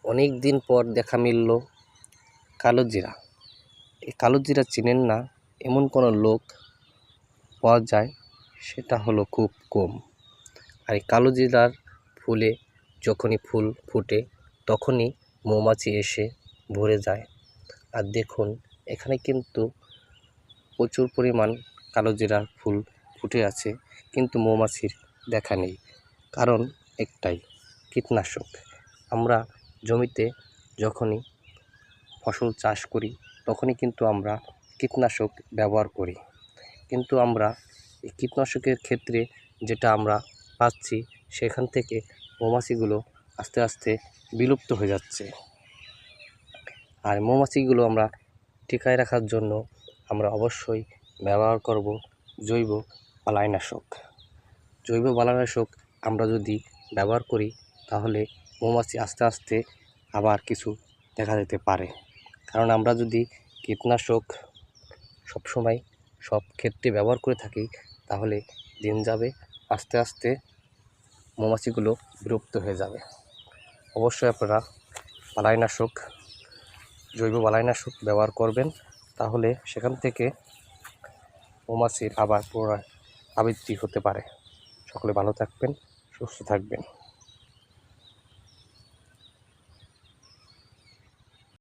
অনেক দিন পর দেখা মিলল কালোজিরা। এই কালোজিরা চিনেন না এমন কোনো লোক পাওয়া যায় সেটা হলো খুব কম। আর এই কালোজিরার ফুলে যখনই ফুল ফুটে তখনই মৌমাছি এসে ভরে যায়। আর দেখুন এখানে কিন্তু প্রচুর পরিমাণ কালোজিরার ফুল ফুটে আছে, কিন্তু মৌমাছির দেখা নেই। কারণ একটাই, কীটনাশক। আমরা জমিতে যখনই ফসল চাষ করি তখনই কিন্তু আমরা কীটনাশক ব্যবহার করি, কিন্তু আমরা এই কীটনাশকের ক্ষেত্রে যেটা আমরা পাচ্ছি সেখান থেকে মৌমাছিগুলো আস্তে আস্তে বিলুপ্ত হয়ে যাচ্ছে। আর মৌমাছিগুলো আমরা টিকায় রাখার জন্য আমরা অবশ্যই ব্যবহার করব জৈব বালাইনাশক। জৈব বালাইনাশক আমরা যদি ব্যবহার করি তাহলে মৌমাছি আস্তে আস্তে আবার কিছু দেখা যেতে পারে। কারণ আমরা যদি কীটনাশক সবসময় সব ক্ষেত্রে ব্যবহার করে থাকি তাহলে দিন যাবে আস্তে আস্তে মৌমাছিগুলো বিলুপ্ত হয়ে যাবে। অবশ্যই আপনারা বালাইনাশক, জৈব বালাইনাশক ব্যবহার করবেন, তাহলে সেখান থেকে মৌমাছির আবার পুনরায় আবৃত্তি হতে পারে। সকলে ভালো থাকবেন, সুস্থ থাকবেন।